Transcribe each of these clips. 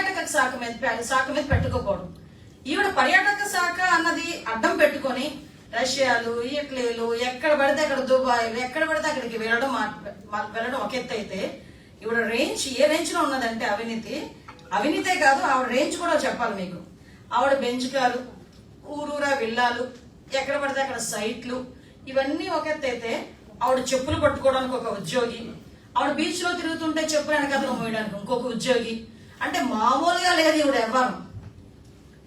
పర్యాటక శాఖ మీద పెట్టుకోపోవడం. ఈవిడ పర్యాటక శాఖ అన్నది అడ్డం పెట్టుకొని రష్యాలు, ఇటలీలు, ఎక్కడ పడితే అక్కడ దుబాయ్లు, ఎక్కడ పడితే అక్కడికి వెళ్ళడం ఒక ఎత్తు అయితే, ఈవిడ రేంజ్ ఏ రేంజ్ లో ఉన్నదంటే అవినీతే కాదు, ఆవిడ రేంజ్ కూడా చెప్పాలి మీకు. ఆవిడ బెంచ్ కారు, ఊరూరా విల్లాలు, ఎక్కడ పడితే అక్కడ సైట్లు, ఇవన్నీ ఒక ఎత్తు అయితే, ఆవిడ చెప్పులు పట్టుకోవడానికి ఒక ఉద్యోగి, ఆవిడ బీచ్ లో తిరుగుతుంటే చెప్పులు వెనకాతలు మోయడానికి ఇంకొక ఉద్యోగి. అంటే మామూలుగా లేదు ఈవిడ వ్యవహారం,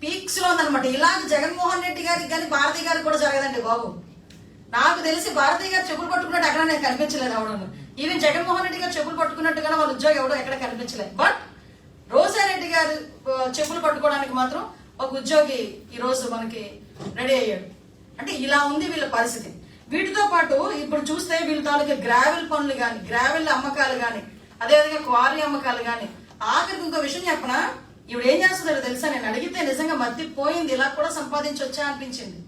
పీక్స్ లో ఉందనమాట. ఇలాగ జగన్మోహన్ రెడ్డి గారికి కానీ భారతి గారికి కూడా జరగదండి బాబు. నాకు తెలిసి భారతి గారు చెప్పులు పట్టుకున్నట్టు ఎక్కడ నేను కనిపించలేదు ఆవిడను. ఈవెన్ జగన్మోహన్ రెడ్డి గారు చెప్పులు పట్టుకున్నట్టుగా వాళ్ళ ఉద్యోగం ఎవడో ఎక్కడ కనిపించలేదు. బట్ రోజారెడ్డి గారు చెప్పులు పట్టుకోవడానికి మాత్రం ఒక ఉద్యోగి ఈ రోజు మనకి రెడీ అయ్యాడు. అంటే ఇలా ఉంది వీళ్ళ పరిస్థితి. వీటితో పాటు ఇప్పుడు చూస్తే వీళ్ళ తాలూకా గ్రావెల్ పనులు కానీ, గ్రావెల్ అమ్మకాలు కానీ, అదేవిధంగా క్వారీ అమ్మకాలు కానీ. ఆఖరికి ఇంకో విషయం చెప్పనా, ఇవిడ ఏం చేస్తుందో తెలుసా, నేను అడిగితే నిజంగా మర్చిపోయింది, ఇలా కూడా సంపాదించొచ్చా అనిపించింది.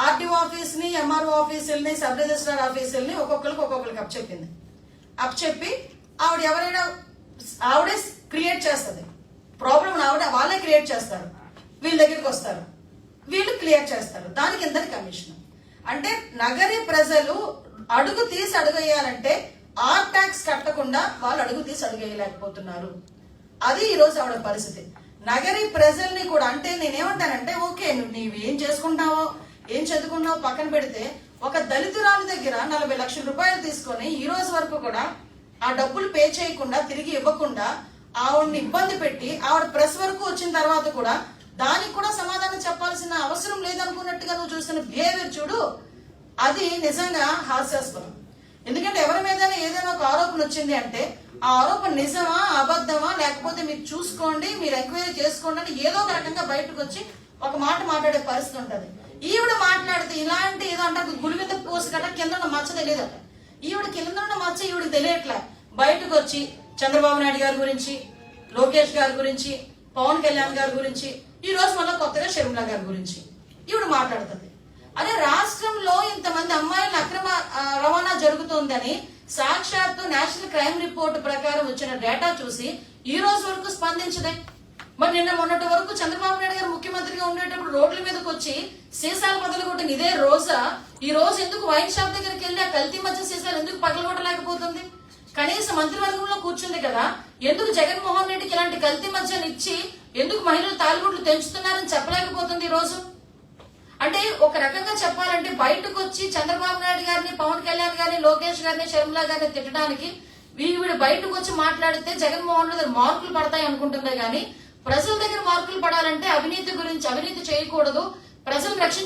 ఆర్టీఓ ఆఫీస్ ని, ఎంఆర్ఓ ఆఫీసుల్ని, సబ్ రిజిస్ట్రార్ ఆఫీసుల్ని ఒక్కొక్కరికి అప్పచెప్పి ఆవిడే క్రియేట్ చేస్తుంది ప్రాబ్లం. వాళ్ళే క్రియేట్ చేస్తారు, వీళ్ళ దగ్గరికి వస్తారు, వీళ్ళు క్లియర్ చేస్తారు, దానికి ఎంతటి కమిషన్. అంటే నగరి ప్రజలు అడుగు తీసి అడుగేయాలంటే ఆర్ ట్యాక్స్ కట్టకుండా వాళ్ళు అడుగు తీసి అడుగేయలేకపోతున్నారు. అది ఈ రోజు ఆవిడ పరిస్థితి. నగరి ప్రజల్ని కూడా, అంటే నేనేమంటానంటే, ఓకే నీవేం చేసుకుంటావో ఏం చదువుకున్నావో పక్కన పెడితే, ఒక దళితురాలు దగ్గర 40 లక్షల రూపాయలు తీసుకొని ఈ రోజు వరకు కూడా ఆ డబ్బులు పే చేయకుండా, తిరిగి ఇవ్వకుండా ఆవిడని ఇబ్బంది పెట్టి, ఆవిడ ప్రెస్ వరకు వచ్చిన తర్వాత కూడా దానికి కూడా సమాధానం చెప్పాల్సిన అవసరం లేదనుకున్నట్టుగా నువ్వు చూస్తున్న బిహేవియర్ చూడు, అది నిజంగా హాస్యాస్పదం. ఎందుకంటే ఎవరి మీద ఏదైనా ఒక ఆరోపణ వచ్చింది అంటే, ఆ ఆరోపణ నిజమా అబద్ధమా, లేకపోతే మీరు చూసుకోండి, మీరు ఎంక్వైరీ చేసుకోండి అని ఏదో ఒక రకంగా బయటకు వచ్చి ఒక మాట మాట్లాడే పరిస్థితి ఉంటది. ఈవిడ మాట్లాడితే ఇలాంటి ఏదో అంటే గుడి మీద పోసి కట్ట కింద ఉన్న మచ్చ తెలియదట. ఈవిడ కింద ఉన్న మచ్చ ఈవిడికి తెలియట్లే. బయటకు వచ్చి చంద్రబాబు నాయుడు గారి గురించి, లోకేష్ గారి గురించి, పవన్ కళ్యాణ్ గారి గురించి, ఈ రోజు మళ్ళీ కొత్తగా షర్మిల గారి గురించి ఈవిడ మాట్లాడుతుంది. అదే రాష్ట్రంలో ఇంతమంది అమ్మాయిల అక్రమ రవాణా జరుగుతోందని సాక్షాత్తు నేషనల్ క్రైమ్ రిపోర్ట్ ప్రకారం వచ్చిన డేటా చూసి ఈ రోజు వరకు స్పందించదే. మరి నిన్న మొన్నటి వరకు చంద్రబాబు నాయుడు గారు ముఖ్యమంత్రిగా ఉండేటప్పుడు రోడ్ల మీదకి వచ్చి సీసాలు పగలగొట్టిన ఇదే రోజా ఈ రోజు ఎందుకు వైన్ షాప్ దగ్గరికి వెళ్ళి ఆ కల్తీ మధ్య సీసాలు ఎందుకు పగలగొట్టలేకపోతుంది? కనీసం మంత్రివర్గంలో కూర్చుంది కదా, ఎందుకు జగన్మోహన్ రెడ్డికి ఇలాంటి కల్తీ మధ్యని ఇచ్చి ఎందుకు మహిళలు తాలిబొట్లు తెంచుతున్నారని చెప్పలేకపోతుంది ఈ రోజు? అంటే ఒక రకంగా చెప్పాలంటే బయటకు వచ్చి చంద్రబాబు నాయుడు గారిని, పవన్ కళ్యాణ్ గారిని, లోకేష్ గారిని, షర్మిల గారిని తిట్టడానికి వీడు బయటకు వచ్చి మాట్లాడితే జగన్మోహన్ రెడ్డి మార్కులు పడతాయి అనుకుంటుందే గానీ, ప్రజల దగ్గర మార్కులు పడాలంటే అవినీతి చేయకూడదు, ప్రజలు రక్షించ